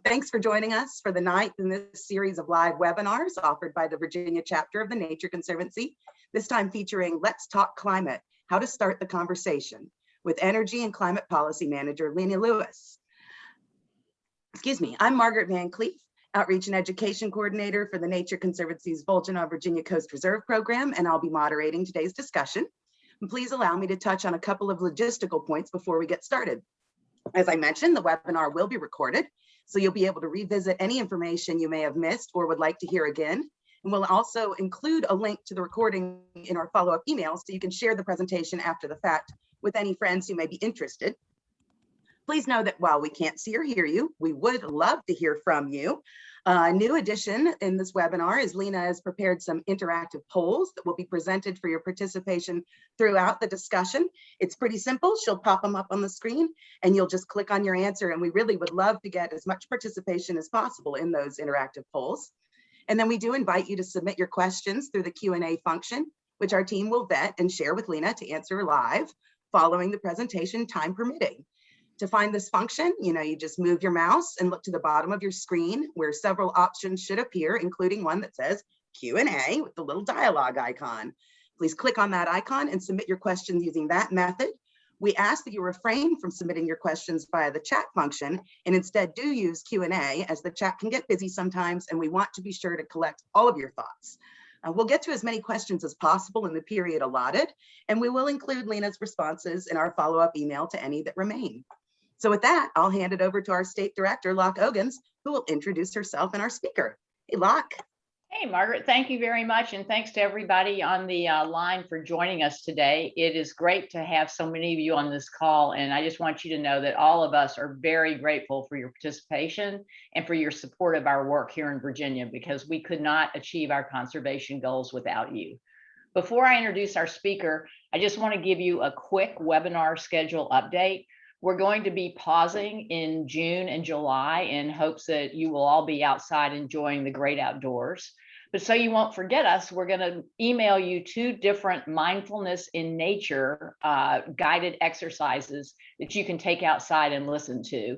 Thanks for joining us for the ninth in this series of live webinars offered by the Virginia chapter of the Nature Conservancy, this time featuring Let's Talk Climate, How to Start the Conversation, with Energy and Climate Policy Manager Lena Lewis. Excuse me, I'm Margaret Van Cleef, Outreach and Education Coordinator for the Nature Conservancy's Volgenaw Virginia Coast Reserve Program, and I'll be moderating today's discussion. And please allow me to touch on a couple of logistical points before we get started. As I mentioned, the webinar will be recorded, so you'll be able to revisit any information you may have missed or would like to hear again. And we'll also include a link to the recording in our follow-up emails so you can share the presentation after the fact with any friends who may be interested. Please know that while we can't see or hear you, we would love to hear from you. A new addition in this webinar is Lena has prepared some interactive polls that will be presented for your participation throughout the discussion. It's pretty simple. She'll pop them up on the screen and you'll just click on your answer. And we really would love to get as much participation as possible in those interactive polls. And then we do invite you to submit your questions through the Q&A function, which our team will vet and share with Lena to answer live following the presentation, time permitting. To find this function, you just move your mouse and look to the bottom of your screen where several options should appear, including one that says Q&A with the little dialogue icon. Please click on that icon and submit your questions using that method. We ask that you refrain from submitting your questions via the chat function and instead do use Q&A, as the chat can get busy sometimes and we want to be sure to collect all of your thoughts. We'll get to as many questions as possible in the period allotted, and we will include Lena's responses in our follow-up email to any that remain. So with that, I'll hand it over to our State Director, Locke Ogans, who will introduce herself and our speaker. Hey, Locke. Hey, Margaret, thank you very much. And thanks to everybody on the line for joining us today. It is great to have so many of you on this call. And I just want you to know that all of us are very grateful for your participation and for your support of our work here in Virginia, because we could not achieve our conservation goals without you. Before I introduce our speaker, I just want to give you a quick webinar schedule update. We're going to be pausing in June and July in hopes that you will all be outside enjoying the great outdoors. But so you won't forget us, we're going to email you 2 different mindfulness in nature guided exercises that you can take outside and listen to.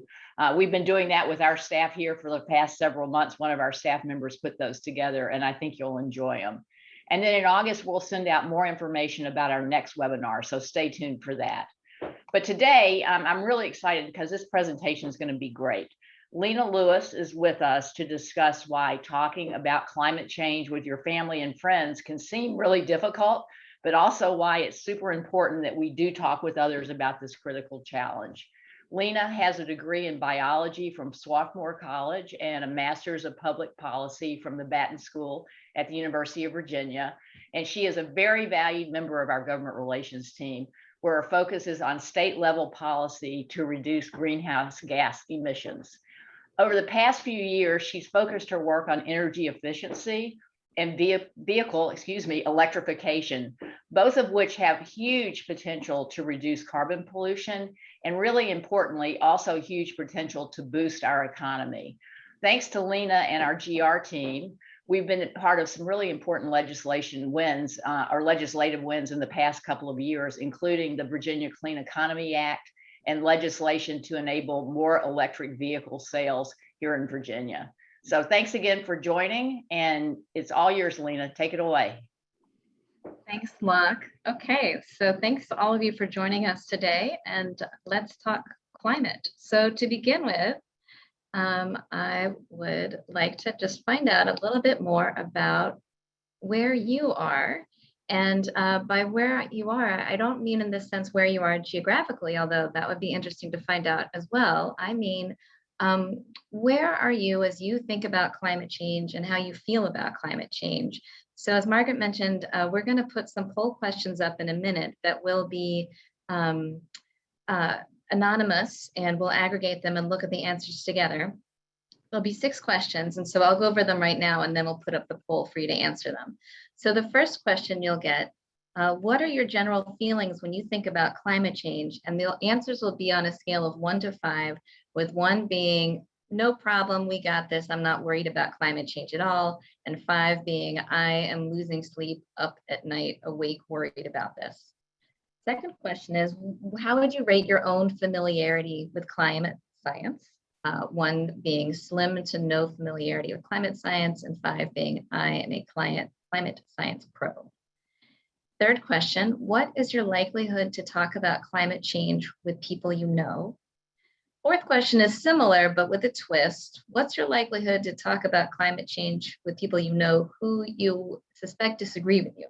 We've been doing that with our staff here for the past several months. One of our staff members put those together, and I think you'll enjoy them. And then in August, we'll send out more information about our next webinar, so stay tuned for that. But today, I'm really excited because this presentation is going to be great. Lena Lewis is with us to discuss why talking about climate change with your family and friends can seem really difficult, but also why it's super important that we do talk with others about this critical challenge. Lena has a degree in biology from Swarthmore College and a master's of public policy from the Batten School at the University of Virginia. And she is a very valued member of our government relations team, where our focus is on state level policy to reduce greenhouse gas emissions. Over the past few years, she's focused her work on energy efficiency and vehicle electrification, both of which have huge potential to reduce carbon pollution, and really importantly, also huge potential to boost our economy. Thanks to Lena and our GR team, we've been part of some really important legislative wins in the past couple of years, including the Virginia Clean Economy Act and legislation to enable more electric vehicle sales here in Virginia. So thanks again for joining, and it's all yours, Lena. Take it away. Thanks, Locke. Okay, so thanks to all of you for joining us today, and let's talk climate. So to begin with, I would like to just find out a little bit more about where you are. And by where you are, I don't mean in the sense where you are geographically, although that would be interesting to find out as well. I mean, where are you as you think about climate change and how you feel about climate change? So as Margaret mentioned, we're going to put some poll questions up in a minute that will be anonymous, and we'll aggregate them and look at the answers together. There'll be 6 questions, and so I'll go over them right now, and then we'll put up the poll for you to answer them. So the first question you'll get, what are your general feelings when you think about climate change? And the answers will be on a scale of 1 to 5, with 1 being, no problem, we got this, I'm not worried about climate change at all, and 5 being, I am losing sleep, up at night, awake, worried about this. Second question is, how would you rate your own familiarity with climate science? 1 being slim to no familiarity with climate science, and 5 being I am a climate science pro. Third question, what is your likelihood to talk about climate change with people you know? Fourth question is similar, but with a twist. What's your likelihood to talk about climate change with people you know who you suspect disagree with you?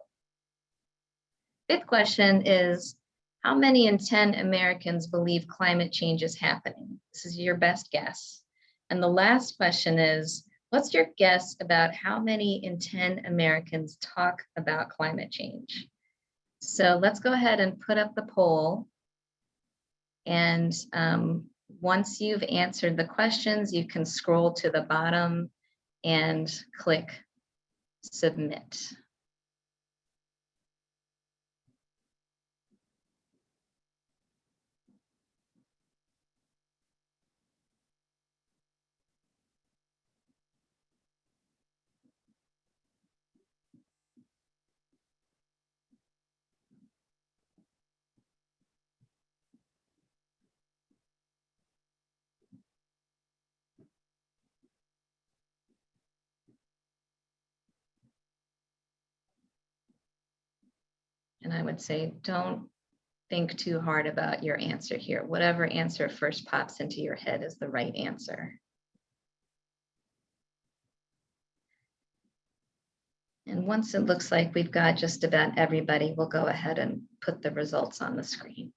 Fifth question is, how many in 10 Americans believe climate change is happening? This is your best guess. And the last question is, what's your guess about how many in 10 Americans talk about climate change? So let's go ahead and put up the poll. And once you've answered the questions, you can scroll to the bottom and click submit. And I would say, don't think too hard about your answer here. Whatever answer first pops into your head is the right answer. And once it looks like we've got just about everybody, we'll go ahead and put the results on the screen.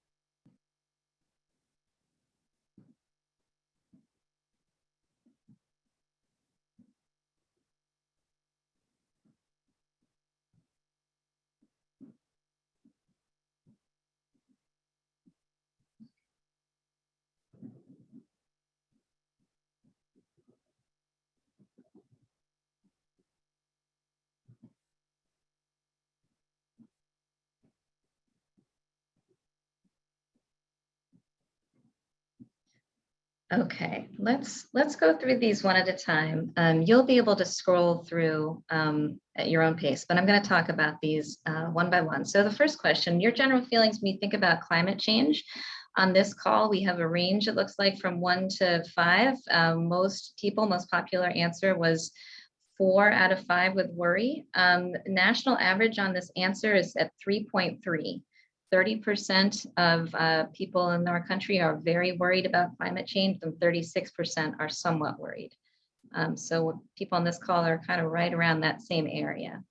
Okay, let's go through these one at a time. You'll be able to scroll through at your own pace, but I'm going to talk about these one by one. So the first question, your general feelings when you think about climate change. On this call, we have a range, it looks like, from 1 to 5. Most popular answer was 4 out of 5 with worry. National average on this answer is at 3.3. 30% of people in our country are very worried about climate change, and 36% are somewhat worried. So people on this call are kind of right around that same area.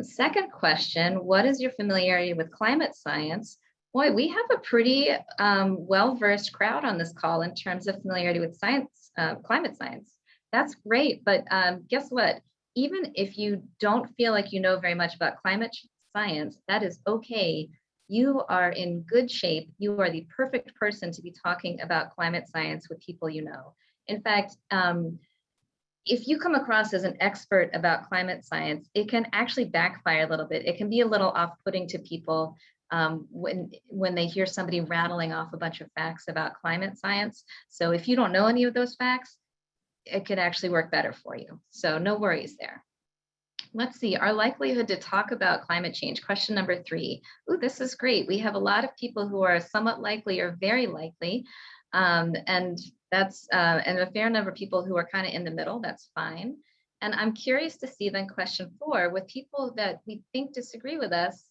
Second question, what is your familiarity with climate science? Boy, we have a pretty well-versed crowd on this call in terms of familiarity with science, climate science. That's great, but guess what? Even if you don't feel like you know very much about climate science, that is okay. You are in good shape. You are the perfect person to be talking about climate science with people you know. In fact, if you come across as an expert about climate science, it can actually backfire a little bit. It can be a little off-putting to people when they hear somebody rattling off a bunch of facts about climate science. So if you don't know any of those facts, it could actually work better for you. So no worries there. Let's see, our likelihood to talk about climate change. Question number 3. Ooh, this is great. We have a lot of people who are somewhat likely or very likely. And that's and a fair number of people who are kind of in the middle. That's fine. And I'm curious to see then question 4, with people that we think disagree with us,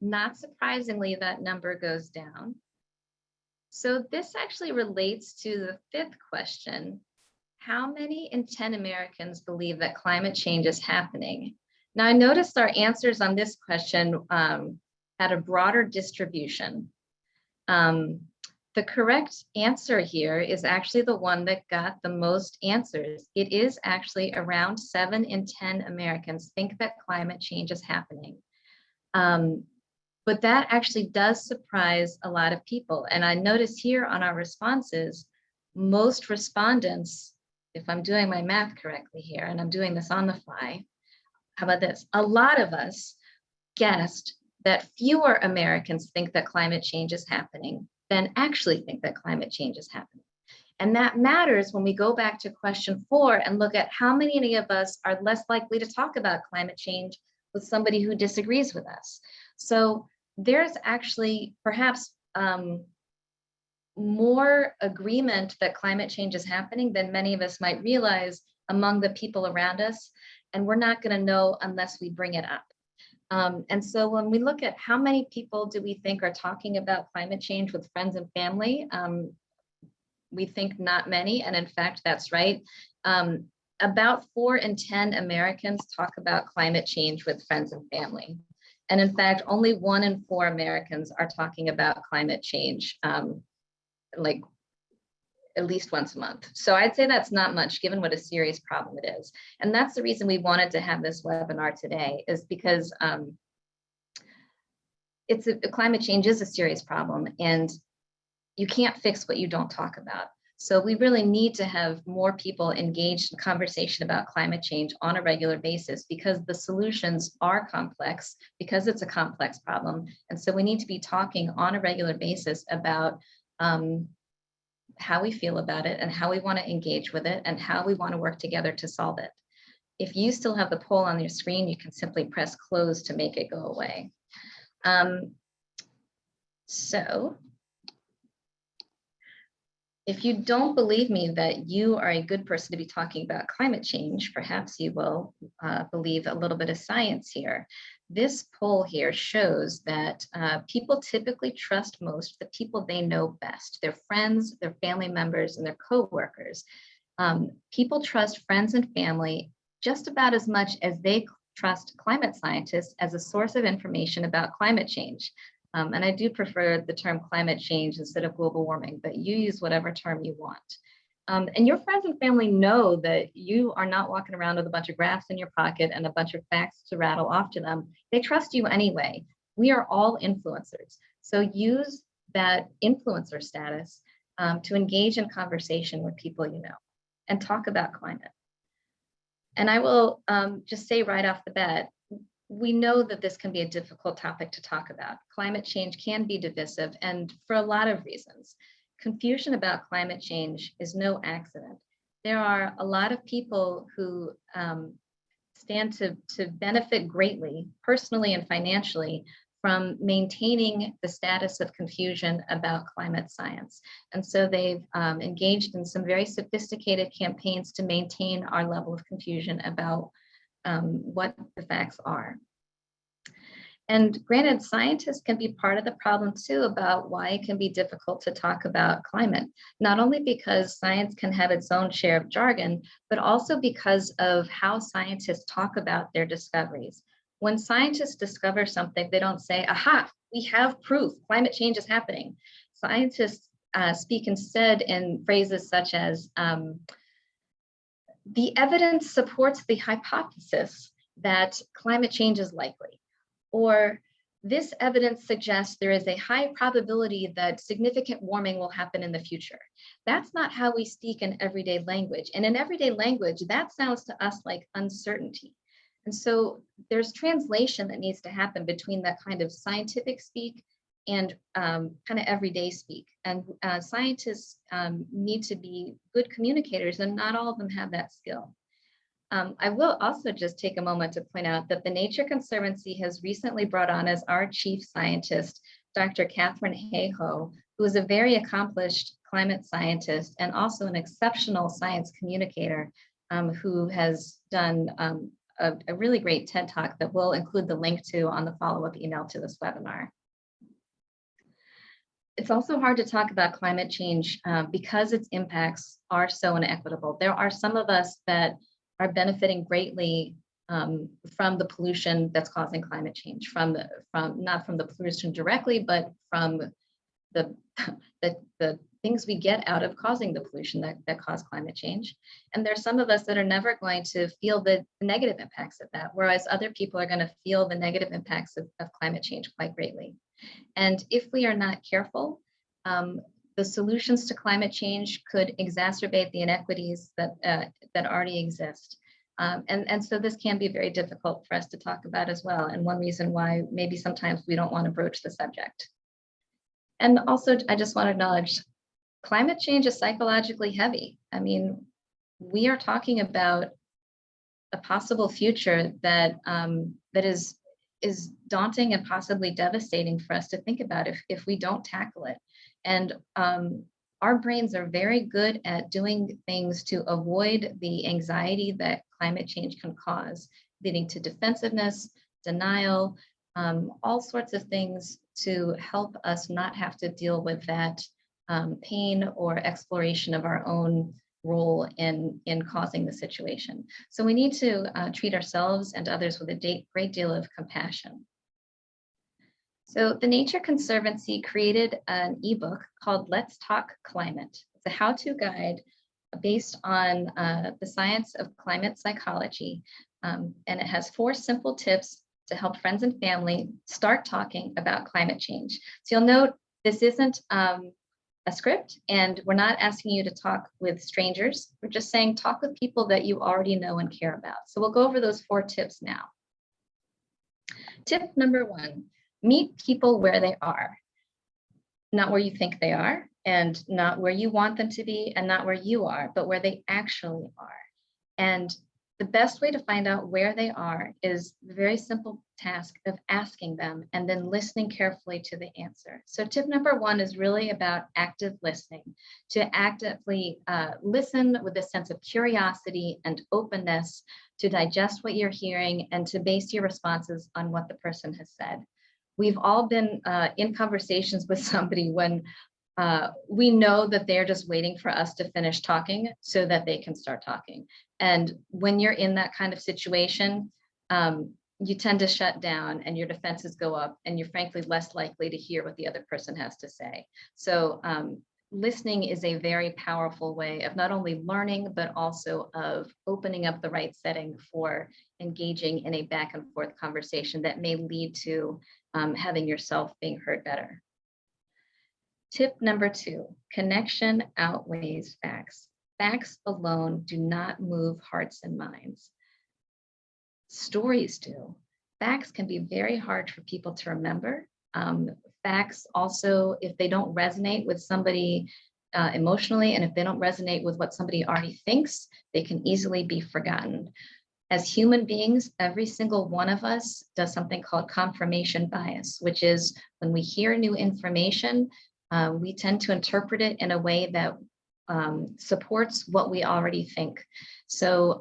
not surprisingly, that number goes down. So this actually relates to the 5th question. How many in 10 Americans believe that climate change is happening? Now, I noticed our answers on this question had a broader distribution. The correct answer here is actually the one that got the most answers. It is actually around 7 in 10 Americans think that climate change is happening. But that actually does surprise a lot of people. And I notice here on our responses, most respondents, if I'm doing my math correctly here, and I'm doing this on the fly, how about this? A lot of us guessed that fewer Americans think that climate change is happening than actually think that climate change is happening. And that matters when we go back to question 4 and look at how many of us are less likely to talk about climate change with somebody who disagrees with us. So there's actually perhaps more agreement that climate change is happening than many of us might realize among the people around us. And we're not going to know unless we bring it up. And so when we look at how many people do we think are talking about climate change with friends and family, we think not many. And in fact, that's right. About 4 in 10 Americans talk about climate change with friends and family. And in fact, only 1 in 4 Americans are talking about climate change, like at least once a month. So I'd say that's not much given what a serious problem it is. And that's the reason we wanted to have this webinar today, is because climate change is a serious problem and you can't fix what you don't talk about. So we really need to have more people engaged in conversation about climate change on a regular basis, because the solutions are complex, because it's a complex problem. And so we need to be talking on a regular basis about how we feel about it and how we want to engage with it and how we want to work together to solve it. If you still have the poll on your screen, you can simply press close to make it go away. So if you don't believe me that you are a good person to be talking about climate change, perhaps you will believe a little bit of science here. This poll here shows that people typically trust most the people they know best, their friends, their family members, and their coworkers. People trust friends and family just about as much as they trust climate scientists as a source of information about climate change. And I do prefer the term climate change instead of global warming, but you use whatever term you want. And your friends and family know that you are not walking around with a bunch of graphs in your pocket and a bunch of facts to rattle off to them. They trust you anyway. We are all influencers. So use that influencer status to engage in conversation with people you know and talk about climate. And I will just say right off the bat, we know that this can be a difficult topic to talk about. Climate change can be divisive, and for a lot of reasons. Confusion about climate change is no accident. There are a lot of people who stand to benefit greatly, personally and financially, from maintaining the status of confusion about climate science. And so they've engaged in some very sophisticated campaigns to maintain our level of confusion about what the facts are. And granted, scientists can be part of the problem too about why it can be difficult to talk about climate, not only because science can have its own share of jargon, but also because of how scientists talk about their discoveries. When scientists discover something, they don't say, aha, we have proof, climate change is happening. Scientists speak instead in phrases such as, the evidence supports the hypothesis that climate change is likely, or this evidence suggests there is a high probability that significant warming will happen in the future. That's not how we speak in everyday language. And in everyday language, that sounds to us like uncertainty. And so there's translation that needs to happen between that kind of scientific speak and kind of everyday speak. And scientists need to be good communicators, and not all of them have that skill. I will also just take a moment to point out that the Nature Conservancy has recently brought on as our chief scientist, Dr. Catherine Hayhoe, who is a very accomplished climate scientist and also an exceptional science communicator, who has done a really great TED Talk that we'll include the link to on the follow-up email to this webinar. It's also hard to talk about climate change because its impacts are so inequitable. There are some of us that are benefiting greatly from the pollution that's causing climate change, not from the pollution directly, but from the things we get out of causing the pollution that cause climate change. And there's some of us that are never going to feel the negative impacts of that, whereas other people are going to feel the negative impacts of climate change quite greatly. And if we are not careful, the solutions to climate change could exacerbate the inequities that already exist. And so this can be very difficult for us to talk about as well. And one reason why maybe sometimes we don't want to broach the subject. And also, I just want to acknowledge climate change is psychologically heavy. I mean, we are talking about a possible future that is daunting and possibly devastating for us to think about if we don't tackle it. And our brains are very good at doing things to avoid the anxiety that climate change can cause, leading to defensiveness, denial, all sorts of things to help us not have to deal with that pain or exploration of our own role in causing the situation. So we need to treat ourselves and others with a great deal of compassion. So the Nature Conservancy created an ebook called Let's Talk Climate. It's a how-to guide based on the science of climate psychology. And it has 4 simple tips to help friends and family start talking about climate change. So you'll note this isn't a script, and we're not asking you to talk with strangers. We're just saying talk with people that you already know and care about. So we'll go over those 4 tips now. Tip number 1, meet people where they are, not where you think they are, and not where you want them to be, and not where you are, but where they actually are. And the best way to find out where they are is the very simple task of asking them and then listening carefully to the answer. So tip number 1 is really about active listening, to actively listen with a sense of curiosity and openness to digest what you're hearing and to base your responses on what the person has said. We've all been in conversations with somebody when we know that they're just waiting for us to finish talking so that they can start talking. And when you're in that kind of situation, you tend to shut down and your defenses go up and you're frankly less likely to hear what the other person has to say. So listening is a very powerful way of not only learning, but also of opening up the right setting for engaging in a back and forth conversation that may lead to having yourself being heard better. Tip number 2, connection outweighs facts. Facts alone do not move hearts and minds. Stories do. Facts can be very hard for people to remember. Facts also, if they don't resonate with somebody emotionally, and if they don't resonate with what somebody already thinks, they can easily be forgotten. As human beings, every single one of us does something called confirmation bias, which is when we hear new information, we tend to interpret it in a way that supports what we already think. So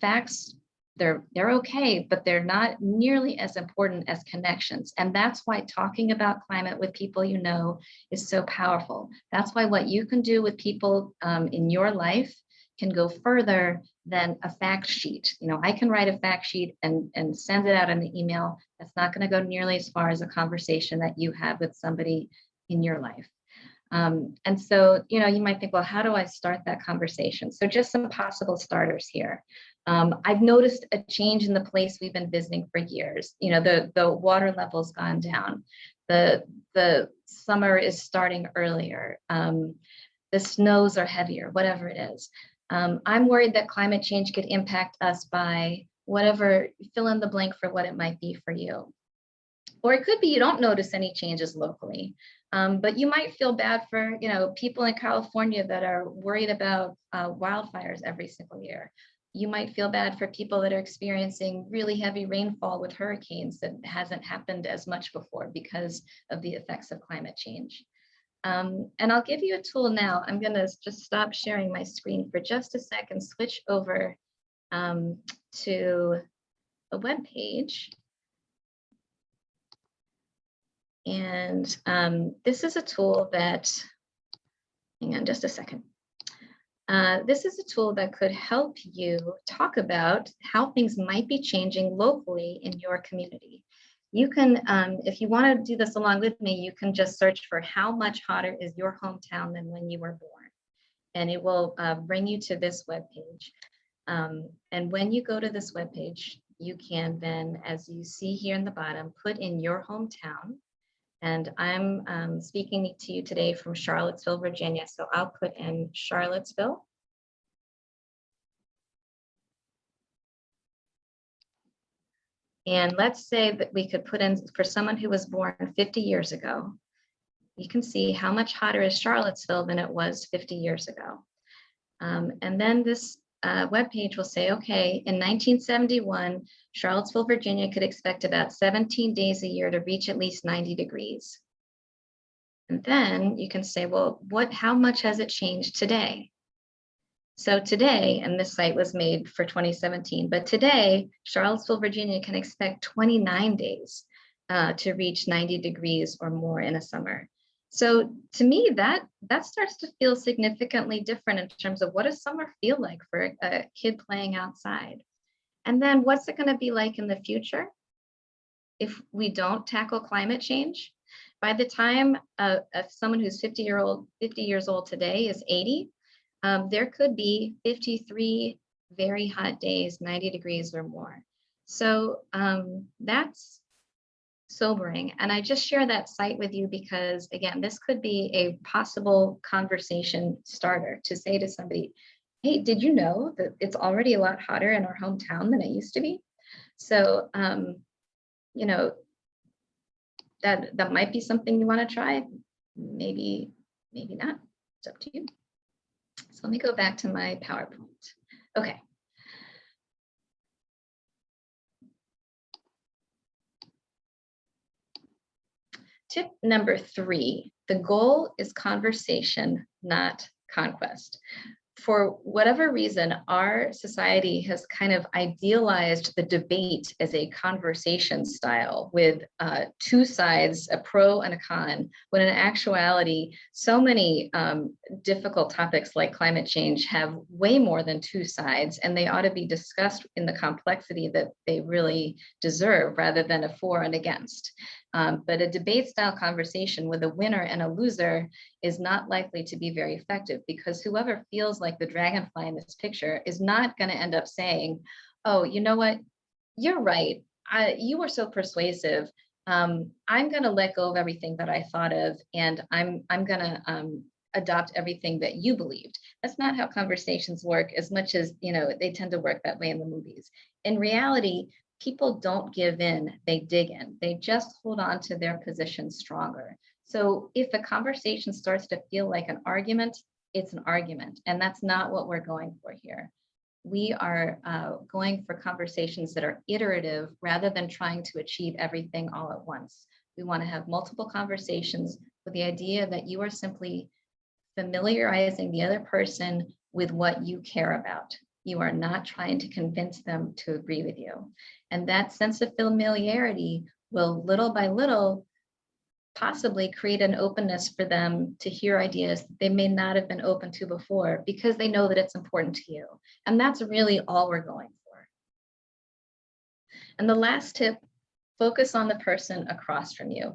facts, they're okay, but they're not nearly as important as connections. And that's why talking about climate with people you know is so powerful. That's why what you can do with people in your life can go further than a fact sheet. You know, I can write a fact sheet and send it out in the email. That's not going to go nearly as far as a conversation that you have with somebody in your life. And so, you know, you might think, well, how do I start that conversation? So just some possible starters here. I've noticed a change in the place we've been visiting for years. You know, the water level's gone down. The summer is starting earlier. The snows are heavier, whatever it is. I'm worried that climate change could impact us by whatever, fill in the blank for what it might be for you. Or it could be you don't notice any changes locally, but you might feel bad for, you know, people in California that are worried about wildfires every single year. You might feel bad for people that are experiencing really heavy rainfall with hurricanes that hasn't happened as much before because of the effects of climate change. And I'll give you a tool now. I'm going to just stop sharing my screen for just a second, switch over to a web page. And this is a tool that, hang on just a second. This is a tool that could help you talk about how things might be changing locally in your community. You can, if you want to do this along with me, you can just search for how much hotter is your hometown than when you were born. And it will bring you to this webpage. And when you go to this webpage, you can then, as you see here in the bottom, put in your hometown. And I'm speaking to you today from Charlottesville, Virginia. So I'll put in Charlottesville. And let's say that we could put in, for someone who was born 50 years ago, you can see how much hotter is Charlottesville than it was 50 years ago. And then this webpage will say, okay, in 1971, Charlottesville, Virginia could expect about 17 days a year to reach at least 90 degrees. And then you can say, well, how much has it changed today? So today, and this site was made for 2017, but today, Charlottesville, Virginia can expect 29 days to reach 90 degrees or more in a summer. So to me, that starts to feel significantly different in terms of what does summer feel like for a kid playing outside? And then what's it going to be like in the future if we don't tackle climate change? By the time someone who's 50 years old today is 80, there could be 53 very hot days, 90 degrees or more. So that's sobering. And I just share that site with you because, again, this could be a possible conversation starter to say to somebody, hey, did you know that it's already a lot hotter in our hometown than it used to be? So, you know, that might be something you want to try. Maybe not. It's up to you. So let me go back to my PowerPoint. Okay. Tip number 3, the goal is conversation, not conquest. For whatever reason, our society has kind of idealized the debate as a conversation style with 2 sides, a pro and a con, when in actuality, so many difficult topics like climate change have way more than 2 sides, and they ought to be discussed in the complexity that they really deserve rather than a for and against. But a debate style conversation with a winner and a loser is not likely to be very effective because whoever feels like the dragonfly in this picture is not going to end up saying, oh, you know what, you're right. You were so persuasive. I'm going to let go of everything that I thought of, and I'm going to adopt everything that you believed. That's not how conversations work as much as, you know, they tend to work that way in the movies. In reality, people don't give in, they dig in. They just hold on to their position stronger. So if a conversation starts to feel like an argument, it's an argument. And that's not what we're going for here. We are going for conversations that are iterative rather than trying to achieve everything all at once. We want to have multiple conversations with the idea that you are simply familiarizing the other person with what you care about. You are not trying to convince them to agree with you. And that sense of familiarity will little by little possibly create an openness for them to hear ideas that they may not have been open to before because they know that it's important to you. And that's really all we're going for. And the last tip, focus on the person across from you.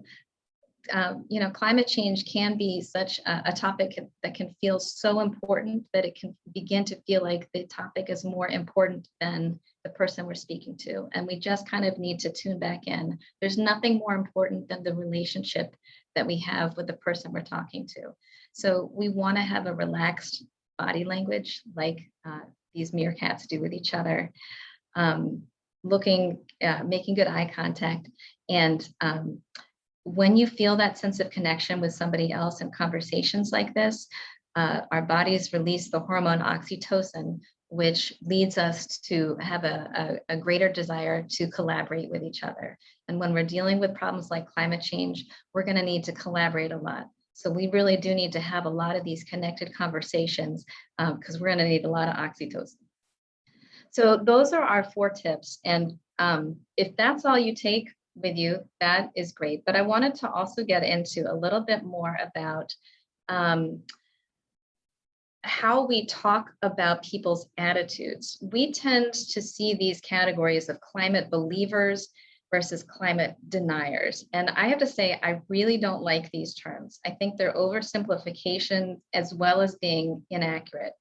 You know, climate change can be such a topic that can feel so important that it can begin to feel like the topic is more important than the person we're speaking to. And we just kind of need to tune back in. There's nothing more important than the relationship that we have with the person we're talking to. So we want to have a relaxed body language like these meerkats do with each other, making good eye contact, and when you feel that sense of connection with somebody else in conversations like this, our bodies release the hormone oxytocin, which leads us to have a greater desire to collaborate with each other. And when we're dealing with problems like climate change, we're going to need to collaborate a lot. So we really do need to have a lot of these connected conversations because we're going to need a lot of oxytocin. So those are our 4 tips. And if that's all you take with you, that is great. But I wanted to also get into a little bit more about how we talk about people's attitudes. We tend to see these categories of climate believers versus climate deniers. And I have to say, I really don't like these terms. I think they're oversimplification as well as being inaccurate.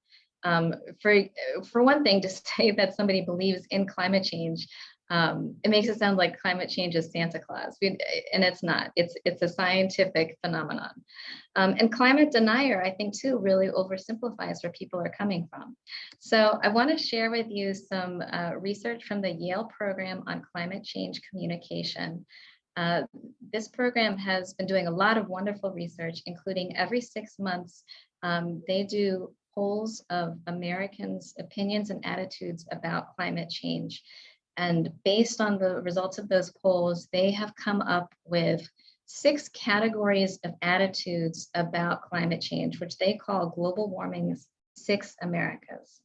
For one thing, to say that somebody believes in climate change, it makes it sound like climate change is Santa Claus, and it's not. It's a scientific phenomenon. And climate denier, I think, too, really oversimplifies where people are coming from. So I want to share with you some research from the Yale program on climate change communication. This program has been doing a lot of wonderful research, including every 6 months, they do polls of Americans' opinions and attitudes about climate change. And based on the results of those polls, they have come up with 6 categories of attitudes about climate change, which they call global warming's 6 Americas.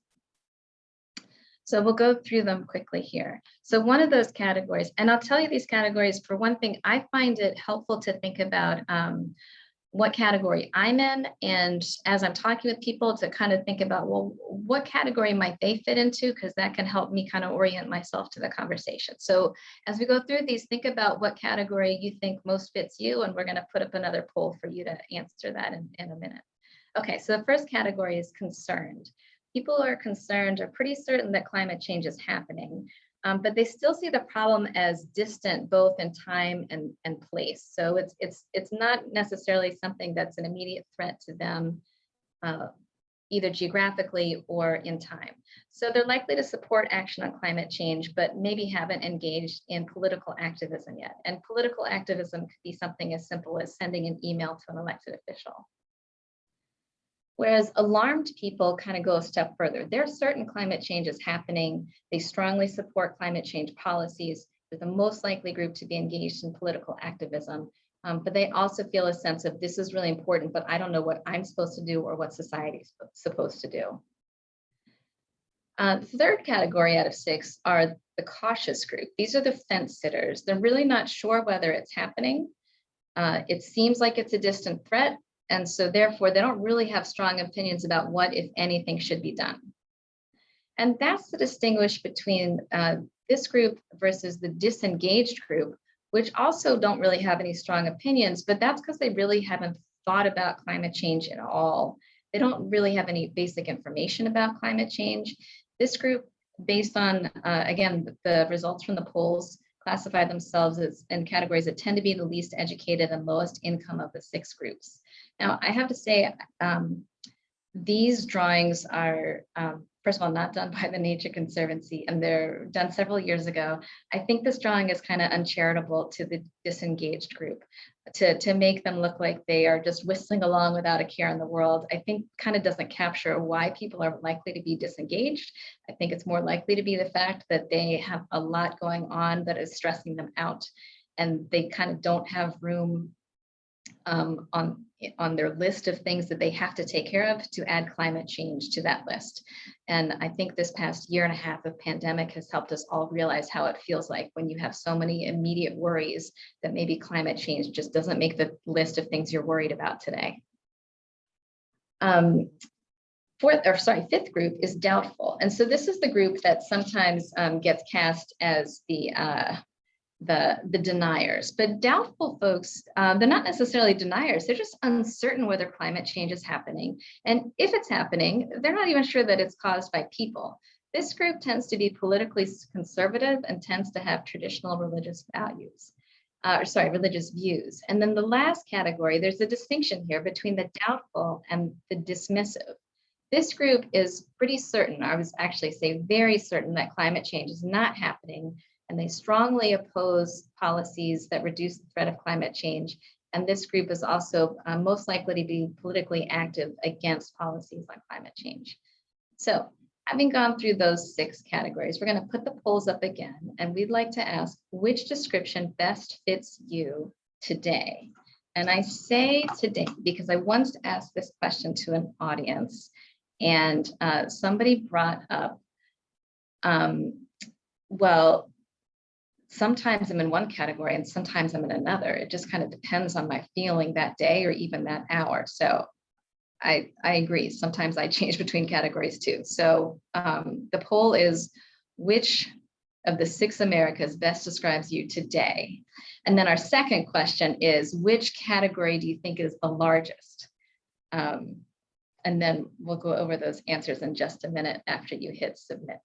So we'll go through them quickly here. So one of those categories, and I'll tell you these categories, for one thing, I find it helpful to think about what category I'm in. And as I'm talking with people, to kind of think about, well, what category might they fit into? Because that can help me kind of orient myself to the conversation. So as we go through these, think about what category you think most fits you. And we're going to put up another poll for you to answer that in a minute. Okay, so the first category is concerned. People are concerned, are pretty certain that climate change is happening, but they still see the problem as distant, both in time and place. So it's not necessarily something that's an immediate threat to them, either geographically or in time. So they're likely to support action on climate change, but maybe haven't engaged in political activism yet. And political activism could be something as simple as sending an email to an elected official. Whereas alarmed people kind of go a step further. They're certain climate change is happening. They strongly support climate change policies. They're the most likely group to be engaged in political activism. But they also feel a sense of this is really important, but I don't know what I'm supposed to do or what society is supposed to do. The third category out of 6 are the cautious group. These are the fence sitters. They're really not sure whether it's happening. It seems like it's a distant threat. And so therefore, they don't really have strong opinions about what, if anything, should be done. And that's the distinguish between this group versus the disengaged group, which also don't really have any strong opinions, but that's because they really haven't thought about climate change at all. They don't really have any basic information about climate change. This group, based on, again, the results from the polls, classify themselves as in categories that tend to be the least educated and lowest income of the 6 groups. Now, I have to say, these drawings are, first of all, not done by the Nature Conservancy, and they're done several years ago. I think this drawing is kind of uncharitable to the disengaged group, to make them look like they are just whistling along without a care in the world. I think kind of doesn't capture why people are likely to be disengaged. I think it's more likely to be the fact that they have a lot going on that is stressing them out, and they kind of don't have room on their list of things that they have to take care of to add climate change to that list. And I think this past year and a half of pandemic has helped us all realize how it feels like when you have so many immediate worries that maybe climate change just doesn't make the list of things you're worried about today. Fifth group is doubtful. And so this is the group that sometimes gets cast as the deniers, but doubtful folks, they're not necessarily deniers. They're just uncertain whether climate change is happening. And if it's happening, they're not even sure that it's caused by people. This group tends to be politically conservative and tends to have traditional religious values, religious views. And then the last category, there's a distinction here between the doubtful and the dismissive. This group is pretty certain, I would actually say very certain, that climate change is not happening, and they strongly oppose policies that reduce the threat of climate change. And this group is also most likely to be politically active against policies on climate change. So having gone through those 6 categories, we're going to put the polls up again, and we'd like to ask which description best fits you today. And I say today because I once asked this question to an audience, and somebody brought up, well, sometimes I'm in one category and sometimes I'm in another. It just kind of depends on my feeling that day or even that hour. So I agree. Sometimes I change between categories too. So the poll is, which of the 6 Americas best describes you today? And then our second question is, which category do you think is the largest? And then we'll go over those answers in just a minute after you hit submit.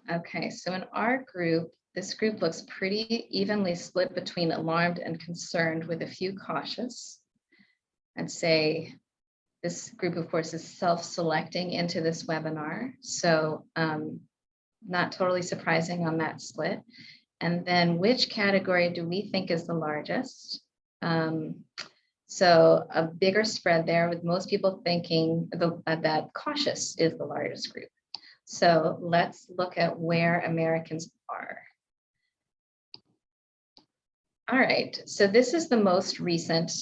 Okay, so in our group, this group looks pretty evenly split between alarmed and concerned with a few cautious. I'd say this group, of course, is self-selecting into this webinar. So not totally surprising on that split. And then which category do we think is the largest? So a bigger spread there with most people thinking that cautious is the largest group. So let's look at where Americans are. All right, so this is the most recent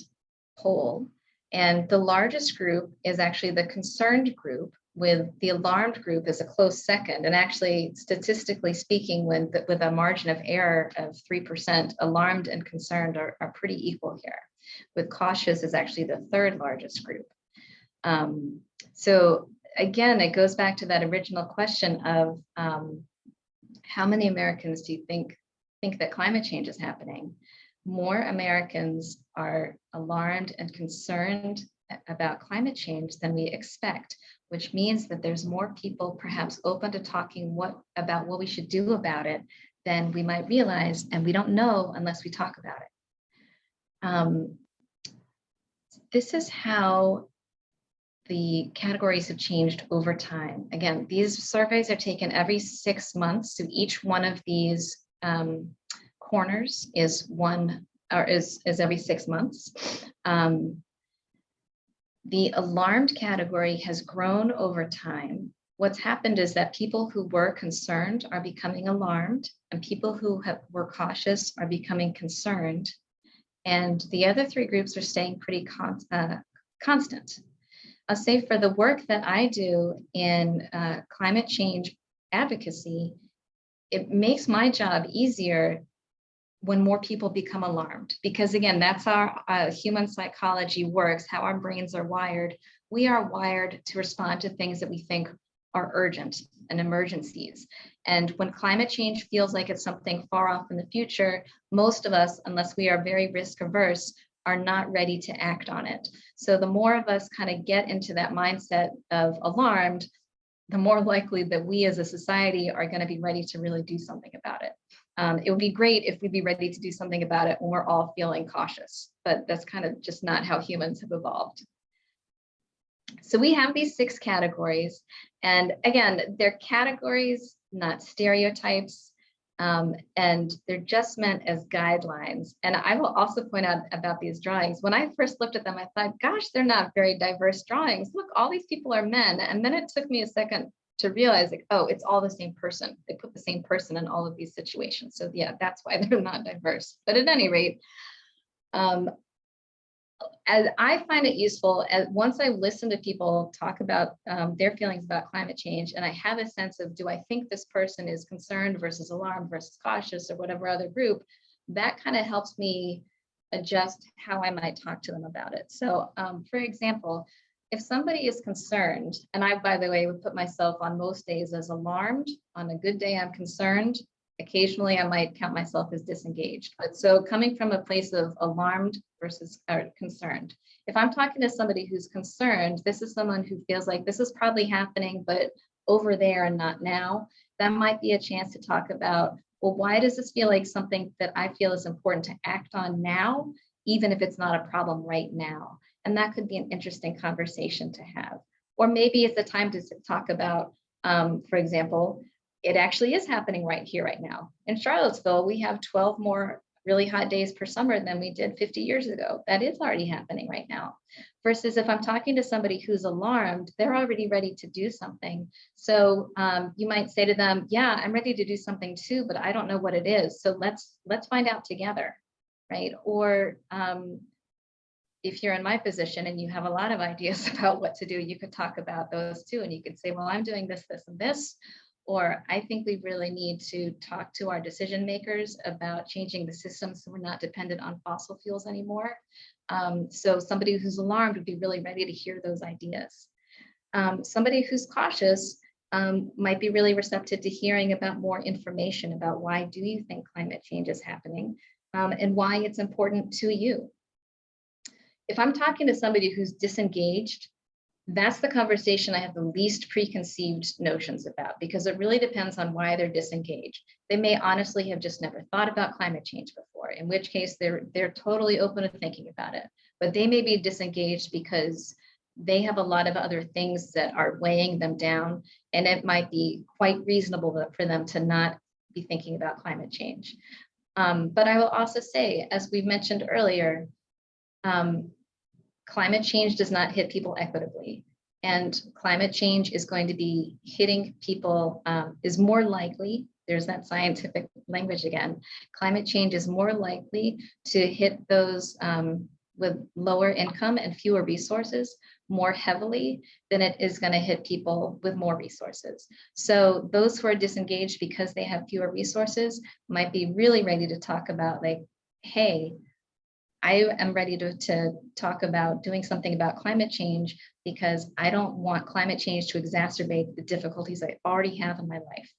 poll, and the largest group is actually the concerned group, with the alarmed group as a close second. And actually, statistically speaking, with a margin of error of 3%, alarmed and concerned are pretty equal here, with cautious is actually the third largest group. So again, it goes back to that original question of how many Americans do you think that climate change is happening? More Americans are alarmed and concerned about climate change than we expect, which means that there's more people perhaps open to talking about what we should do about it than we might realize, and we don't know unless we talk about it. This is how the categories have changed over time. Again, these surveys are taken every 6 months, so each one of these corners is every 6 months. The alarmed category has grown over time. What's happened is that people who were concerned are becoming alarmed, and people who were cautious are becoming concerned. And the other three groups are staying pretty constant. I'll say for the work that I do in climate change advocacy, it makes my job easier when more people become alarmed, because again, that's how human psychology works, how our brains are wired. We are wired to respond to things that we think are urgent and emergencies. And when climate change feels like it's something far off in the future, most of us, unless we are very risk averse, are not ready to act on it. So the more of us kind of get into that mindset of alarmed, the more likely that we as a society are going to be ready to really do something about it. It would be great if we'd be ready to do something about it when we're all feeling cautious, but that's kind of just not how humans have evolved. So we have these 6 categories, and again, they're categories, not stereotypes, and they're just meant as guidelines. And I will also point out about these drawings, when I first looked at them, I thought, gosh, they're not very diverse drawings. Look, all these people are men. And then it took me a second to realize, like, oh, it's all the same person. They put the same person in all of these situations. So yeah, that's why they're not diverse. But at any rate, as I find it useful, as once I listen to people talk about their feelings about climate change, and I have a sense of, do I think this person is concerned versus alarmed versus cautious or whatever other group, that kind of helps me adjust how I might talk to them about it. So for example, if somebody is concerned, and I, by the way, would put myself on most days as alarmed, on a good day I'm concerned, occasionally I might count myself as disengaged. But so coming from a place of alarmed versus concerned, if I'm talking to somebody who's concerned, this is someone who feels like this is probably happening, but over there and not now, that might be a chance to talk about, well, why does this feel like something that I feel is important to act on now, even if it's not a problem right now? And that could be an interesting conversation to have. Or maybe it's a time to talk about, for example, it actually is happening right here, right now. In Charlottesville, we have 12 more really hot days per summer than we did 50 years ago. That is already happening right now. Versus if I'm talking to somebody who's alarmed, they're already ready to do something. So you might say to them, yeah, I'm ready to do something too, but I don't know what it is. So let's find out together, right? Or if you're in my position and you have a lot of ideas about what to do, you could talk about those too. And you could say, well, I'm doing this, this, and this. Or I think we really need to talk to our decision makers about changing the system so we're not dependent on fossil fuels anymore. So somebody who's alarmed would be really ready to hear those ideas. Somebody who's cautious might be really receptive to hearing about more information about why do you think climate change is happening and why it's important to you. If I'm talking to somebody who's disengaged, that's the conversation I have the least preconceived notions about, because it really depends on why they're disengaged. They may honestly have just never thought about climate change before, in which case they're totally open to thinking about it. But they may be disengaged because they have a lot of other things that are weighing them down, and it might be quite reasonable for them to not be thinking about climate change. But I will also say, as we mentioned earlier, climate change does not hit people equitably. And climate change is going to be hitting people, is more likely, there's that scientific language again, climate change is more likely to hit those with lower income and fewer resources more heavily than it is going to hit people with more resources. So those who are disengaged because they have fewer resources might be really ready to talk about, like, hey, I am ready to talk about doing something about climate change because I don't want climate change to exacerbate the difficulties I already have in my life.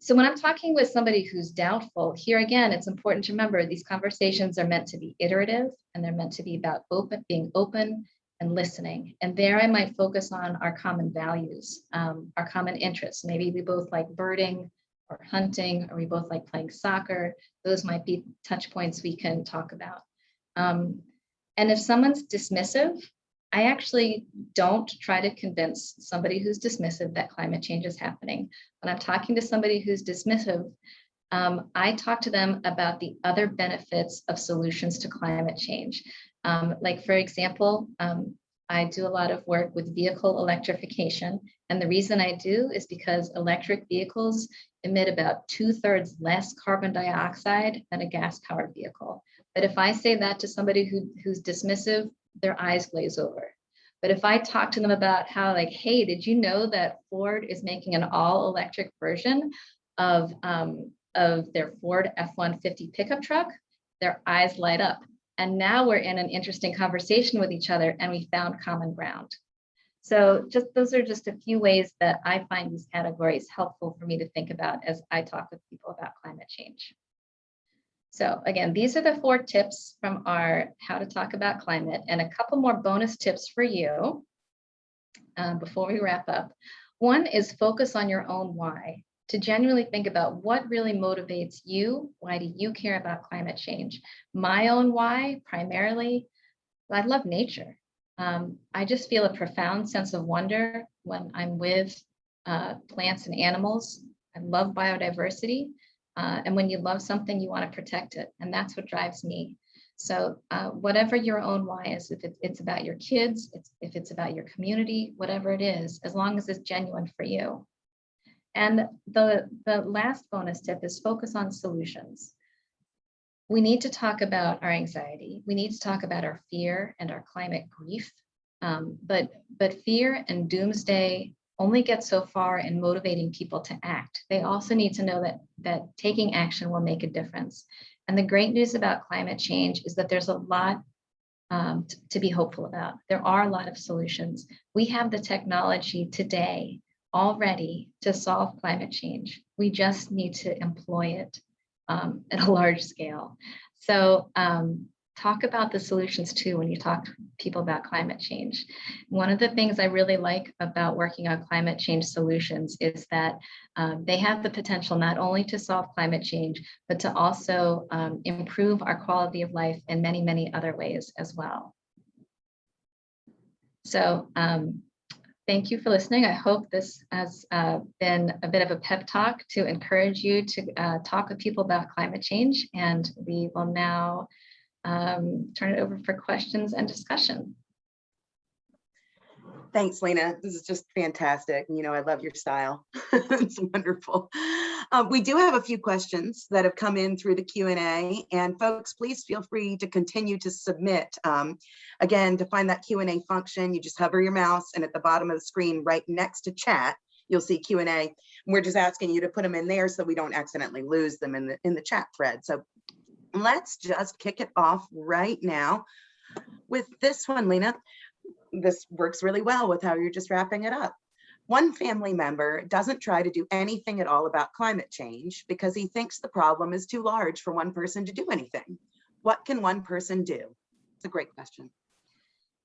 So when I'm talking with somebody who's doubtful, here again, it's important to remember these conversations are meant to be iterative, and they're meant to be about being open and listening. And there I might focus on our common values, our common interests. Maybe we both like birding or hunting, or we both like playing soccer. Those might be touch points we can talk about. And if someone's dismissive, I actually don't try to convince somebody who's dismissive that climate change is happening. When I'm talking to somebody who's dismissive, I talk to them about the other benefits of solutions to climate change. Like, for example, I do a lot of work with vehicle electrification. And the reason I do is because electric vehicles emit about 2/3 less carbon dioxide than a gas-powered vehicle. But if I say that to somebody who's dismissive, their eyes glaze over. But if I talk to them about how, like, hey, did you know that Ford is making an all-electric version of their Ford F-150 pickup truck, their eyes light up. And now we're in an interesting conversation with each other, and we found common ground. So those are just a few ways that I find these categories helpful for me to think about as I talk with people about climate change. So again, these are the 4 tips from our How to Talk About Climate, and a couple more bonus tips for you before we wrap up. One is focus on your own why, to genuinely think about what really motivates you. Why do you care about climate change? My own why, primarily, I love nature. I just feel a profound sense of wonder when I'm with plants and animals. I love biodiversity. And when you love something, you want to protect it. And that's what drives me. So whatever your own why is, if it's about your kids, if it's about your community, whatever it is, as long as it's genuine for you. And the last bonus tip is focus on solutions. We need to talk about our anxiety. We need to talk about our fear and our climate grief. But fear and doomsday only get so far in motivating people to act. They also need to know that taking action will make a difference. And the great news about climate change is that there's a lot to be hopeful about. There are a lot of solutions. We have the technology today already to solve climate change. We just need to employ it at a large scale. So talk about the solutions too when you talk to people about climate change. One of the things I really like about working on climate change solutions is that they have the potential not only to solve climate change, but to also improve our quality of life in many, many other ways as well. So thank you for listening. I hope this has been a bit of a pep talk to encourage you to talk with people about climate change. And we will now turn it over for questions and discussion. Thanks, Lena. This is just fantastic. You know, I love your style. It's wonderful. We do have a few questions that have come in through the Q&A, and folks, please feel free to continue to submit. Again, to find that Q&A function, you just hover your mouse, and at the bottom of the screen, right next to chat, you'll see Q&A. We're just asking you to put them in there so we don't accidentally lose them in the chat thread. So let's just kick it off right now with this one, Lena. This works really well with how you're just wrapping it up. One family member doesn't try to do anything at all about climate change because he thinks the problem is too large for one person to do anything. What can one person do? It's a great question.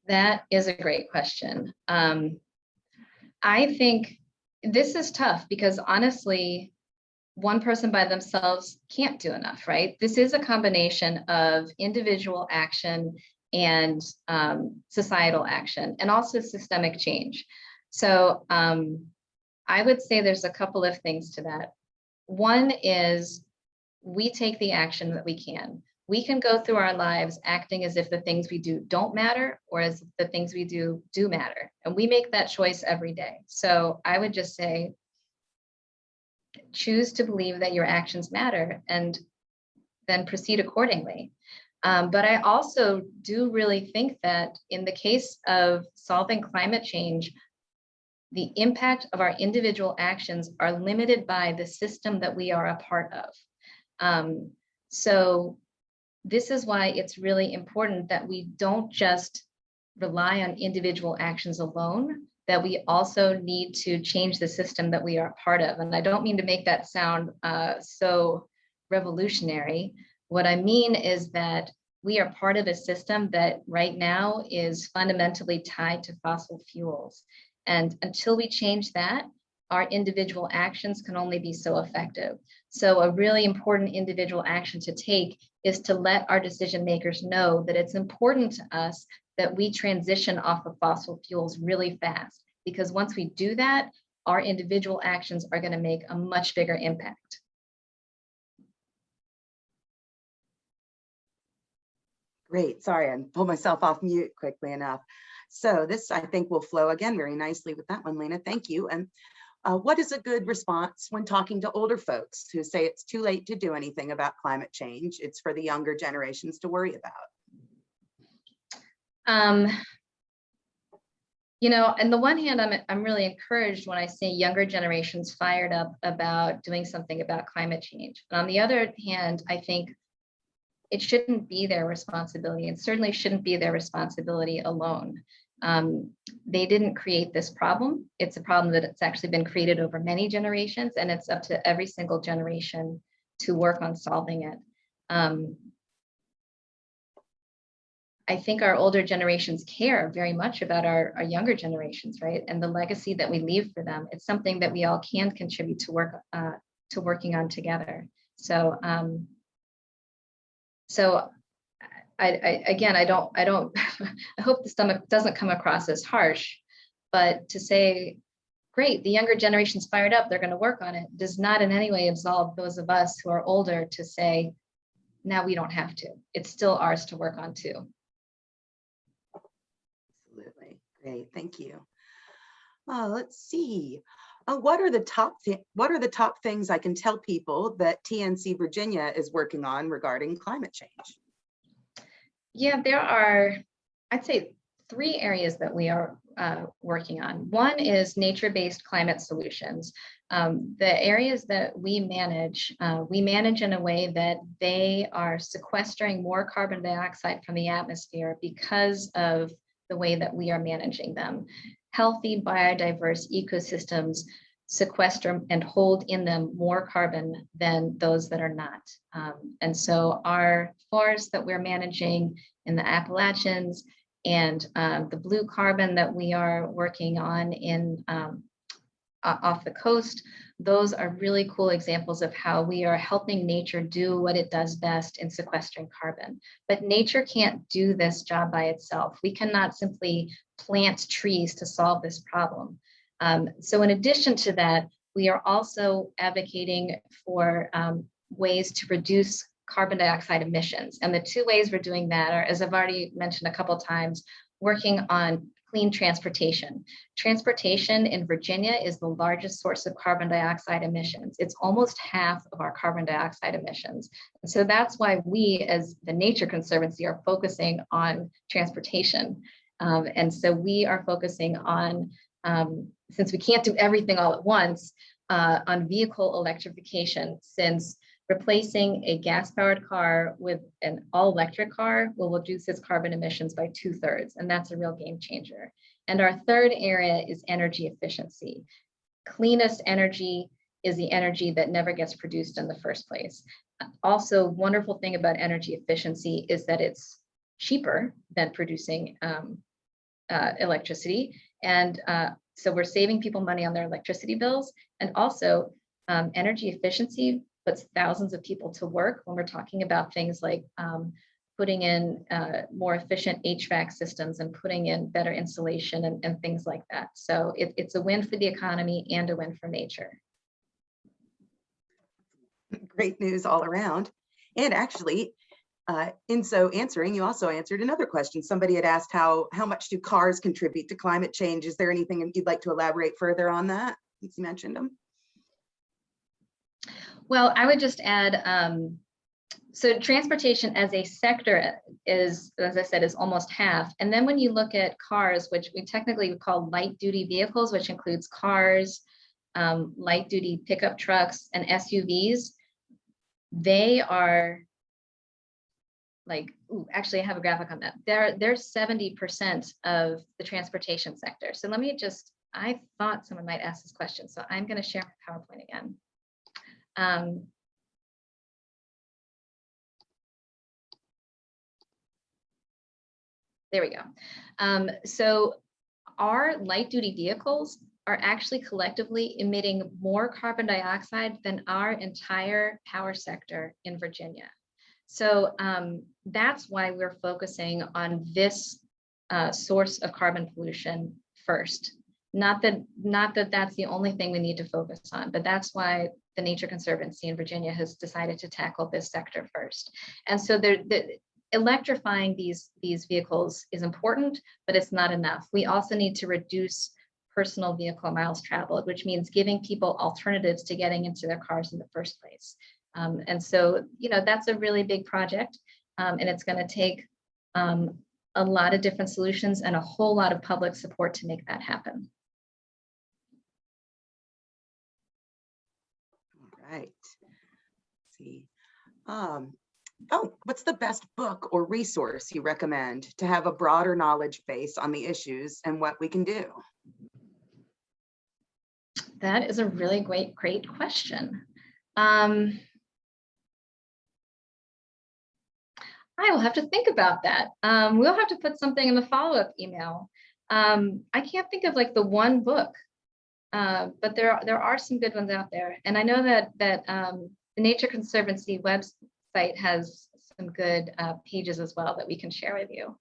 That is a great question. I think this is tough because honestly, one person by themselves can't do enough, right? This is a combination of individual action and societal action, and also systemic change. So I would say there's a couple of things to that. One is we take the action that we can. We can go through our lives acting as if the things we do don't matter, or as if the things we do matter. And we make that choice every day. So I would just say, choose to believe that your actions matter and then proceed accordingly. But I also do really think that in the case of solving climate change, the impact of our individual actions are limited by the system that we are a part of. So this is why it's really important that we don't just rely on individual actions alone, that we also need to change the system that we are a part of. And I don't mean to make that sound so revolutionary. What I mean is that we are part of a system that right now is fundamentally tied to fossil fuels. And until we change that, our individual actions can only be so effective. So a really important individual action to take is to let our decision makers know that it's important to us that we transition off of fossil fuels really fast, because once we do that, our individual actions are going to make a much bigger impact. Great. Sorry, I pulled myself off mute quickly enough. So this, I think, will flow again very nicely with that one, Lena. Thank you. And what is a good response when talking to older folks who say it's too late to do anything about climate change? It's for the younger generations to worry about. You know, on the one hand, I'm really encouraged when I see younger generations fired up about doing something about climate change. And on the other hand, I think it shouldn't be their responsibility, and certainly shouldn't be their responsibility alone. They didn't create this problem. It's a problem that it's actually been created over many generations, and it's up to every single generation to work on solving it. I think our older generations care very much about our younger generations, right? And the legacy that we leave for them. It's something that we all can contribute to working on together. So, I don't, I hope this doesn't come across as harsh, but to say, great, the younger generation's fired up, they're going to work on it, does not in any way absolve those of us who are older to say, now we don't have to. It's still ours to work on too. Absolutely. Great. Thank you. Let's see. What are the top things I can tell people that TNC Virginia is working on regarding climate change? Yeah, there are, I'd say, 3 areas that we are working on. One is nature-based climate solutions. The areas that we manage in a way that they are sequestering more carbon dioxide from the atmosphere because of the way that we are managing them. Healthy, biodiverse ecosystems sequester and hold in them more carbon than those that are not. And so our forests that we're managing in the Appalachians and the blue carbon that we are working on in off the coast, those are really cool examples of how we are helping nature do what it does best in sequestering carbon. But nature can't do this job by itself. We cannot simply plant trees to solve this problem. So in addition to that, we are also advocating for ways to reduce carbon dioxide emissions. And the 2 ways we're doing that are, as I've already mentioned a couple of times, working on clean transportation. Transportation in Virginia is the largest source of carbon dioxide emissions. It's almost half of our carbon dioxide emissions. And so that's why we, as the Nature Conservancy, are focusing on transportation. And so we are focusing on, since we can't do everything all at once, on vehicle electrification, since replacing a gas-powered car with an all-electric car will reduce its carbon emissions by 2/3, and that's a real game changer. And our 3rd area is energy efficiency. Cleanest energy is the energy that never gets produced in the first place. Also, wonderful thing about energy efficiency is that it's cheaper than producing electricity. And so we're saving people money on their electricity bills. And also energy efficiency puts thousands of people to work when we're talking about things like putting in more efficient HVAC systems and putting in better insulation and things like that. So it's a win for the economy and a win for nature. Great news all around. And actually, in so answering, you also answered another question. Somebody had asked how much do cars contribute to climate change? Is there anything you'd like to elaborate further on that? You mentioned them. Well, I would just add, so transportation as a sector is, as I said, is almost half. And then when you look at cars, which we technically would call light duty vehicles, which includes cars, light duty pickup trucks, and SUVs, they are like, ooh, actually I have a graphic on that. They're 70% of the transportation sector. So let me just, I thought someone might ask this question. So I'm going to share my PowerPoint again. There we go. So our light duty vehicles are actually collectively emitting more carbon dioxide than our entire power sector in Virginia. So that's why we're focusing on this source of carbon pollution first. Not that that's the only thing we need to focus on, but that's why the Nature Conservancy in Virginia has decided to tackle this sector first. And so electrifying these vehicles is important, but it's not enough. We also need to reduce personal vehicle miles traveled, which means giving people alternatives to getting into their cars in the first place. And so, you know, that's a really big project, and it's going to take a lot of different solutions and a whole lot of public support to make that happen. All right. Let's see. Oh, what's the best book or resource you recommend to have a broader knowledge base on the issues and what we can do? That is a really great question. I will have to think about that. We'll have to put something in the follow-up email. I can't think of like the one book, but there are some good ones out there. And I know that the Nature Conservancy website has some good pages as well that we can share with you.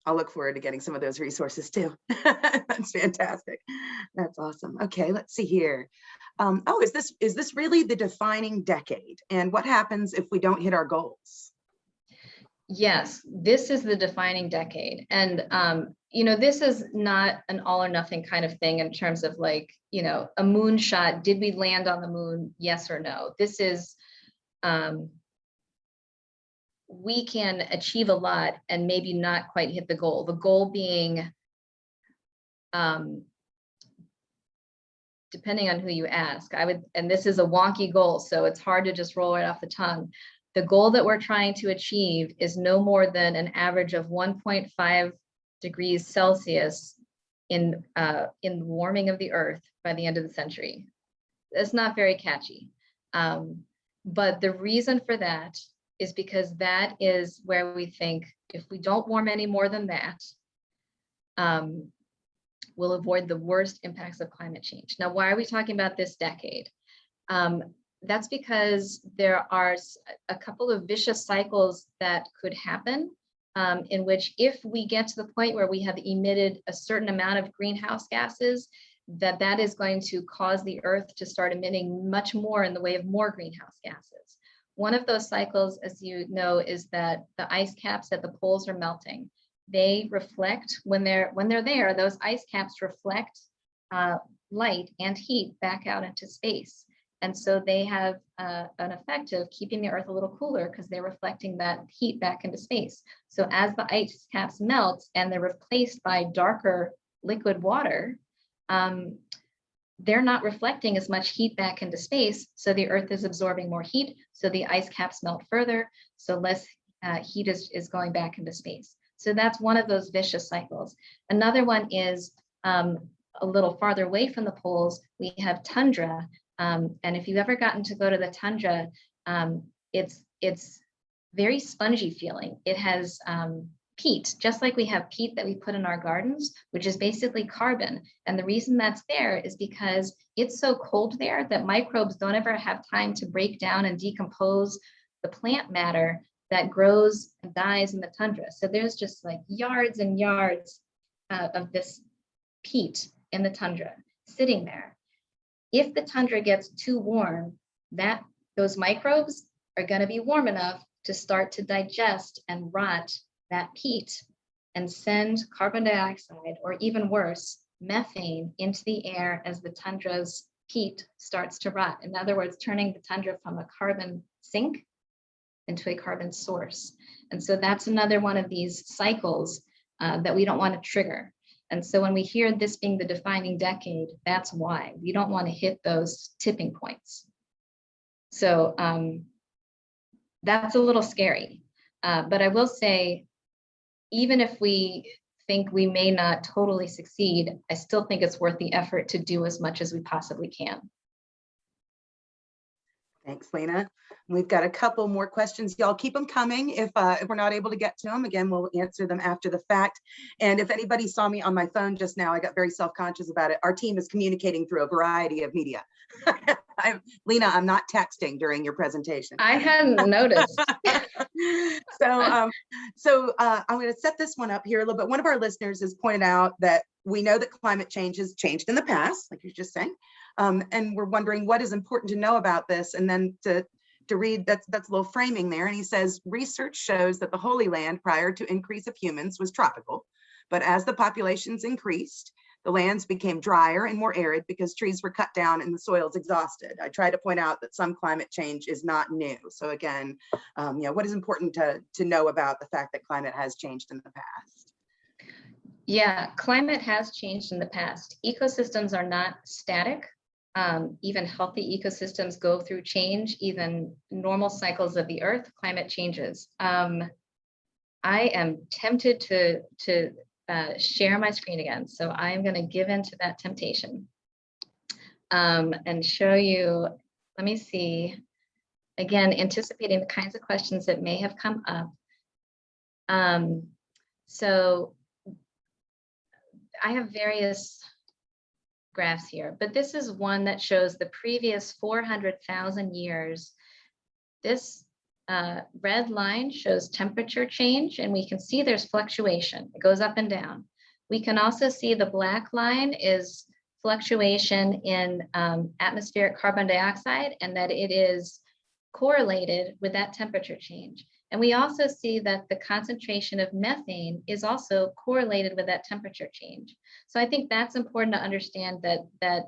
I'll look forward to getting some of those resources too. That's fantastic. That's awesome. Okay, let's see here. Oh, is this really the defining decade? And what happens if we don't hit our goals? Yes, this is the defining decade. And, you know, this is not an all or nothing kind of thing in terms of like, you know, a moonshot. Did we land on the moon? Yes or no? This is, we can achieve a lot and maybe not quite hit the goal. The goal being, depending on who you ask, and this is a wonky goal, so it's hard to just roll right off the tongue. The goal that we're trying to achieve is no more than an average of 1.5 degrees Celsius in warming of the earth by the end of the century. That's not very catchy. But the reason for that is because that is where we think if we don't warm any more than that, we'll avoid the worst impacts of climate change. Now, why are we talking about this decade? That's because there are a couple of vicious cycles that could happen in which if we get to the point where we have emitted a certain amount of greenhouse gases, that is going to cause the earth to start emitting much more in the way of more greenhouse gases. One of those cycles, as you know, is that the ice caps at the poles are melting. They reflect, when they're there, those ice caps reflect light and heat back out into space. And so they have an effect of keeping the earth a little cooler because they're reflecting that heat back into space. So as the ice caps melt and they're replaced by darker liquid water, they're not reflecting as much heat back into space. So the earth is absorbing more heat. So the ice caps melt further. So less heat is going back into space. So that's one of those vicious cycles. Another one is a little farther away from the poles, we have tundra. And if you've ever gotten to go to the tundra, it's very spongy feeling. It has peat, just like we have peat that we put in our gardens, which is basically carbon. And the reason that's there is because it's so cold there that microbes don't ever have time to break down and decompose the plant matter that grows and dies in the tundra. So there's just like yards and yards of this peat in the tundra sitting there. If the tundra gets too warm, those microbes are going to be warm enough to start to digest and rot that peat and send carbon dioxide, or even worse, methane, into the air as the tundra's peat starts to rot. In other words, turning the tundra from a carbon sink into a carbon source. And so that's another one of these cycles that we don't want to trigger. And so when we hear this being the defining decade, that's why we don't want to hit those tipping points. So that's a little scary. But I will say, even if we think we may not totally succeed, I still think it's worth the effort to do as much as we possibly can. Thanks, Lena. We've got a couple more questions. Y'all keep them coming. If we're not able to get to them, again, we'll answer them after the fact. And if anybody saw me on my phone just now, I got very self-conscious about it. Our team is communicating through a variety of media. Lena, I'm not texting during your presentation. I hadn't noticed. So I'm going to set this one up here a little bit. One of our listeners has pointed out that we know that climate change has changed in the past, like you're just saying. And we're wondering what is important to know about this. And then to read, that's a little framing there. And he says, research shows that the Holy Land prior to increase of humans was tropical, but as the populations increased, the lands became drier and more arid because trees were cut down and the soils exhausted. I try to point out that some climate change is not new. So again, what is important to know about the fact that climate has changed in the past? Yeah, climate has changed in the past. Ecosystems are not static. Even healthy ecosystems go through change. Even normal cycles of the earth, climate changes. I am tempted to share my screen again, so I'm going to give in to that temptation and show you. Let me see. Again, anticipating the kinds of questions that may have come up. So I have various graphs here, but this is one that shows the previous 400,000 years. This red line shows temperature change, and we can see there's fluctuation. It goes up and down. We can also see the black line is fluctuation in atmospheric carbon dioxide, and that it is correlated with that temperature change. And we also see that the concentration of methane is also correlated with that temperature change. So I think that's important to understand, that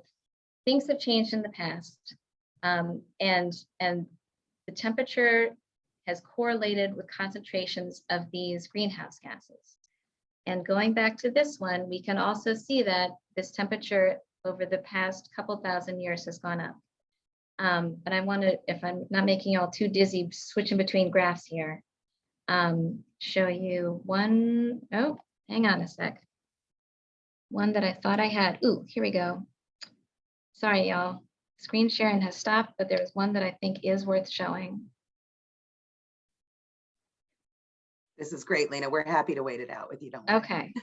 things have changed in the past, and the temperature has correlated with concentrations of these greenhouse gases. And going back to this one, we can also see that this temperature over the past couple thousand years has gone up. But I want to, if I'm not making you all too dizzy switching between graphs here, show you one. Oh, hang on a sec. One that I thought I had. Ooh, here we go. Sorry, y'all. Screen sharing has stopped, but there is one that I think is worth showing. This is great, Lena. We're happy to wait it out with you. Don't worry. Okay.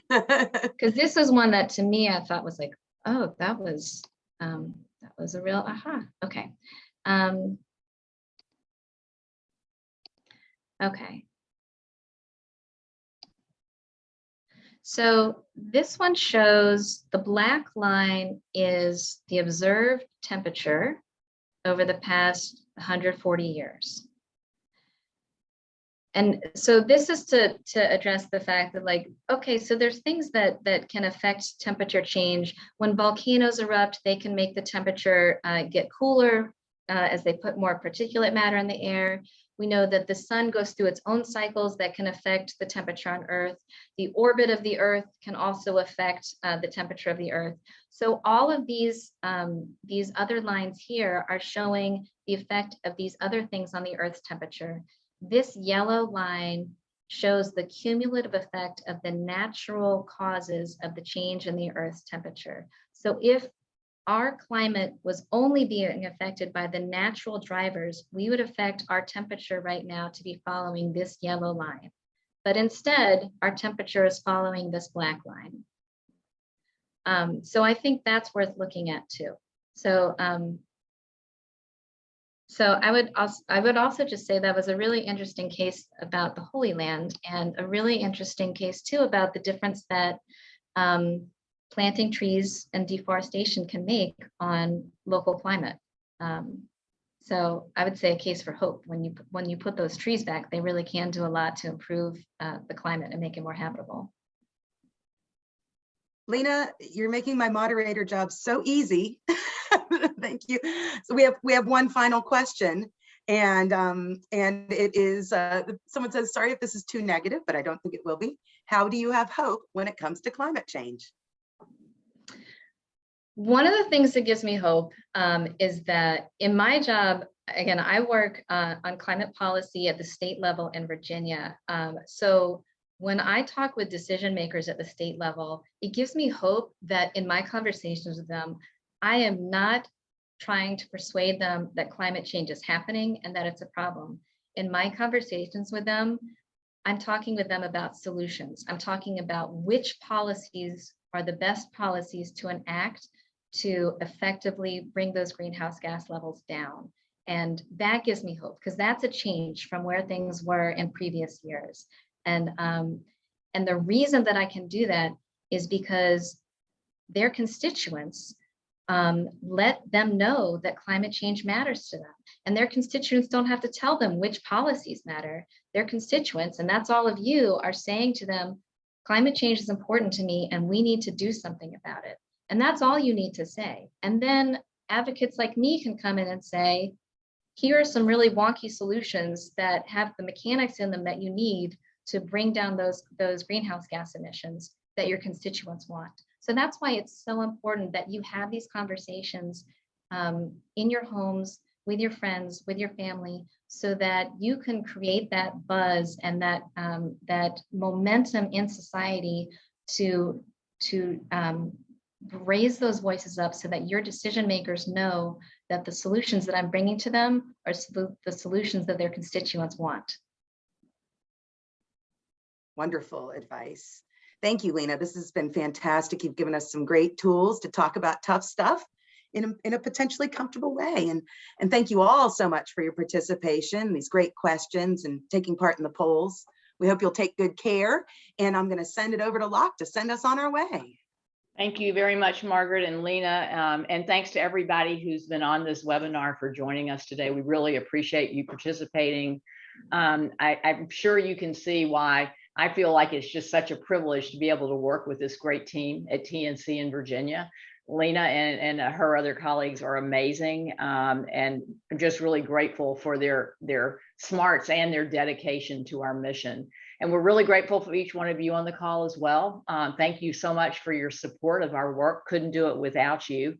Because this is one that to me I thought was like, oh, that was a real aha. Okay. Okay. So this one shows the black line is the observed temperature over the past 140 years. And so this is to address the fact that, like, okay, so there's things that can affect temperature change. When volcanoes erupt, they can make the temperature get cooler as they put more particulate matter in the air. We know that the sun goes through its own cycles that can affect the temperature on Earth. The orbit of the Earth can also affect the temperature of the Earth. So all of these other lines here are showing the effect of these other things on the Earth's temperature. This yellow line shows the cumulative effect of the natural causes of the change in the Earth's temperature. So if our climate was only being affected by the natural drivers, we would affect our temperature right now to be following this yellow line. But instead, our temperature is following this black line. So I think that's worth looking at too. So I would also just say that was a really interesting case about the Holy Land, and a really interesting case too about the difference that planting trees and deforestation can make on local climate. So I would say a case for hope. When you put those trees back, they really can do a lot to improve the climate and make it more habitable. Lena, you're making my moderator job so easy. Thank you. So we have one final question, and it is someone says, sorry if this is too negative, but I don't think it will be. How do you have hope when it comes to climate change? One of the things that gives me hope is that in my job, again, I work on climate policy at the state level in Virginia. So when I talk with decision makers at the state level, it gives me hope that in my conversations with them, I am not trying to persuade them that climate change is happening and that it's a problem. In my conversations with them, I'm talking with them about solutions. I'm talking about which policies are the best policies to enact to effectively bring those greenhouse gas levels down. And that gives me hope, because that's a change from where things were in previous years. And the reason that I can do that is because their constituents let them know that climate change matters to them. And their constituents don't have to tell them which policies matter. Their constituents, and that's all of you, are saying to them, climate change is important to me and we need to do something about it. And that's all you need to say. And then advocates like me can come in and say, here are some really wonky solutions that have the mechanics in them that you need to bring down those greenhouse gas emissions that your constituents want. So that's why it's so important that you have these conversations in your homes, with your friends, with your family, so that you can create that buzz and that momentum in society to raise those voices up, so that your decision makers know that the solutions that I'm bringing to them are the solutions that their constituents want. Wonderful advice. Thank you, Lena. This has been fantastic. You've given us some great tools to talk about tough stuff in a potentially comfortable way. And thank you all so much for your participation, these great questions, and taking part in the polls. We hope you'll take good care. And I'm going to send it over to Locke to send us on our way. Thank you very much, Margaret and Lena. And thanks to everybody who's been on this webinar for joining us today. We really appreciate you participating. I'm sure you can see why I feel like it's just such a privilege to be able to work with this great team at TNC in Virginia. Lena and her other colleagues are amazing, and I'm just really grateful for their smarts and their dedication to our mission. And we're really grateful for each one of you on the call as well. Thank you so much for your support of our work. Couldn't do it without you.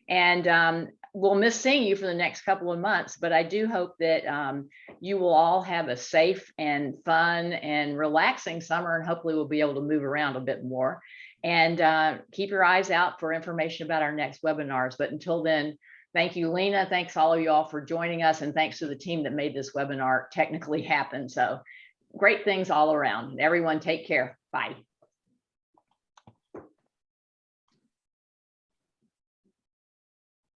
And we'll miss seeing you for the next couple of months, but I do hope that you will all have a safe and fun and relaxing summer, and hopefully we'll be able to move around a bit more. And keep your eyes out for information about our next webinars. But until then, thank you, Lena. Thanks all of you all for joining us, and thanks to the team that made this webinar technically happen. So great things all around. Everyone take care. Bye.